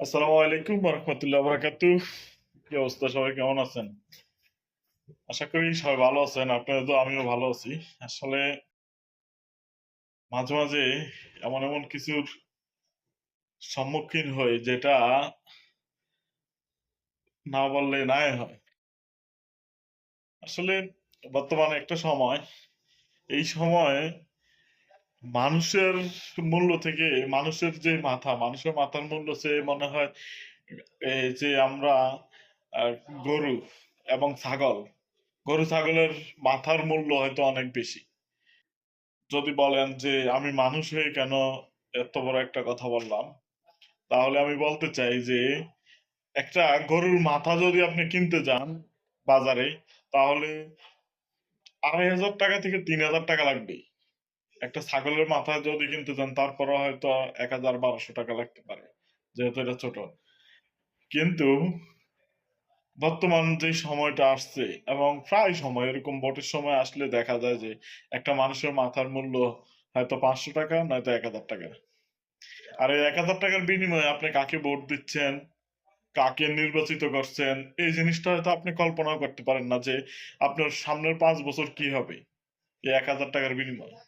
আসসালামু আলাইকুম রহমতুল্লাহ বারাকাতুহ। কি অবস্থা, সবাই কেমন আছেন? আশা করি সবাই ভালো আছেন। আপনাদের তো আমিও ভালো আছি। আসলে মাঝে মাঝে এমন এমন কিছুর সম্মুখীন হই যেটা না বললে নাই হয়। আসলে বর্তমানে একটা সময়, এই সময় মানুষের মূল্য থেকে, মানুষের মাথার মূল্য চেয়ে মনে হয় যে আমরা আহ, গরু এবং ছাগল, গরু ছাগলের মাথার মূল্য হয়তো অনেক বেশি। যদি বলেন যে আমি মানুষ হয়ে কেন এত বড় একটা কথা বললাম, তাহলে আমি বলতে চাই যে একটা গরুর মাথা যদি আপনি কিনতে যান বাজারে, তাহলে 2,500 টাকা থেকে 3,000 টাকা লাগবে। একটা ছাগলের মাথা যদি কিনতে যান, তারপরে হয়তো 1,000-1,200 টাকা লাগতে পারে, যেহেতু এটা ছোট। কিন্তু বর্তমান যে সময়টা আসছে, এবং প্রায় সময় এরকম ভোটের সময় আসলে দেখা যায় যে একটা মানুষের মাথার মূল্য হয়তো 500 টাকা, নয়তো 1,000 টাকা। আর এই 1,000 টাকার বিনিময়ে আপনি কাকে ভোট দিচ্ছেন, কাকে নির্বাচিত করছেন, এই জিনিসটা হয়তো আপনি কল্পনাও করতে পারেন না যে আপনার সামনের 5 বছর কি হবে এই 1,000 টাকার বিনিময়ে,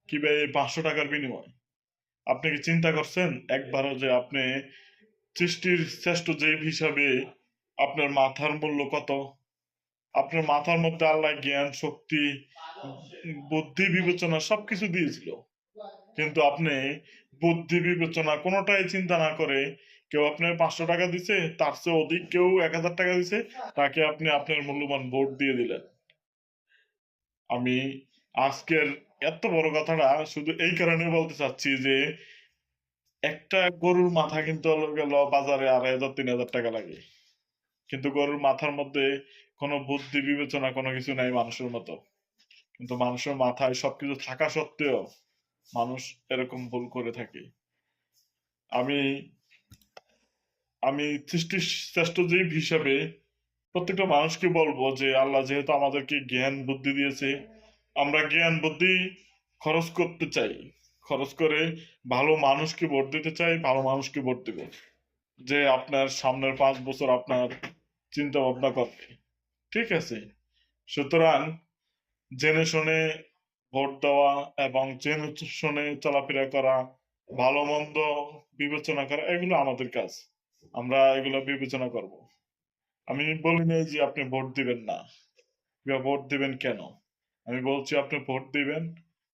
কিংবা এই 500 টাকার বিনিময়ে। আপনি কি চিন্তা করছেন একবারও যে আপনি সৃষ্টির শ্রেষ্ঠ জীব হিসাবে আপনার মাথার মূল্য কত? আপনার মাথার মধ্যে আল্লাহ জ্ঞান, শক্তি, বুদ্ধি, বিবেচনা সবকিছু দিয়েছিল, কিন্তু আপনি বুদ্ধি বিবেচনা কোনোটাই চিন্তা না করে কেউ আপনার 500 টাকা দিছে, তার চেয়ে অধিক কেউ 1,000 টাকা দিছে, তাকে আপনি আপনার মূল্যবান ভোট দিয়ে দিলেন। আমি আজকের এত বড় কথাটা শুধু এই কারণে বলতে চাচ্ছি যে একটা গরুর মাথা কিন্তু গেল বাজারে 2,500-3,000 টাকা লাগে, কিন্তু গরুর মাথার মধ্যে কোনো বুদ্ধি বিবেচনা কোনো কিছু নাই মানুষের মতো। কিন্তু মানুষের মাথায় সবকিছু থাকা সত্ত্বেও মানুষ এরকম ভুল করে থাকে। আমি আমি সৃষ্টির শ্রেষ্ঠ জীব হিসেবে প্রত্যেকটা মানুষকে বলবো যে আল্লাহ যেহেতু আমাদেরকে জ্ঞান বুদ্ধি দিয়েছে, আমরা জ্ঞান বুদ্ধি খরচ করতে চাই, খরচ করে ভালো মানুষকে ভোট দিতে চাই, ভালো মানুষকে ভোট দেব, যে আপনার সামনের 5 বছর আপনার চিন্তা ভাবনা করবে। ঠিক আছে? সুতরাং জেনে শুনে ভোট দেওয়া এবং জেনে শুনে চলাফেরা করা, ভালো মন্দ বিবেচনা করা, এগুলো আমাদের কাজ। আমরা এগুলো বিবেচনা করব। আমি বলি নাই যে আপনি ভোট দিবেন না বা ভোট দিবেন কেন। আমি বলছি আপনি ভোট দিবেন,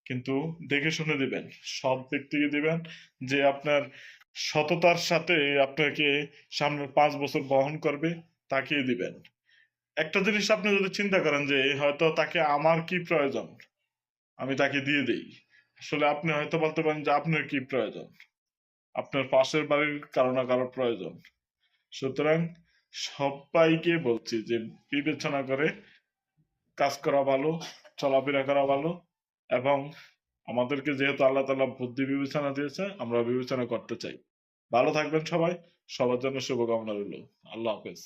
কিন্তু দেখে শুনে দিবেন, সৎ ব্যক্তিকে দিবেন, যে আপনার সততার সাথে আপনাকে সামনের 5 বছর বহন করবে, তাকেই দিবেন। একটা জিনিস আপনি যদি চিন্তা করেন যে হয়তো তাকে আমার কি প্রয়োজন, আমি তাকে দিয়ে দেই। আসলে আপনি হয়তো বলতে পারেন যে আপনার কি প্রয়োজন, আপনার পাশের বাড়ির কারো না কারো প্রয়োজন। সুতরাং সবাইকে বলছি যে বিবেচনা করে কাজ করা ভালো, চলাফেরা করা ভালো। এবং আমাদেরকে যেহেতু আল্লাহ তাআলা বুদ্ধি বিবেচনা দিয়েছে, আমরা বিবেচনা করতে চাই। ভালো থাকবেন সবাই। সবার জন্য শুভকামনা রইল। আল্লাহ হাফেজ।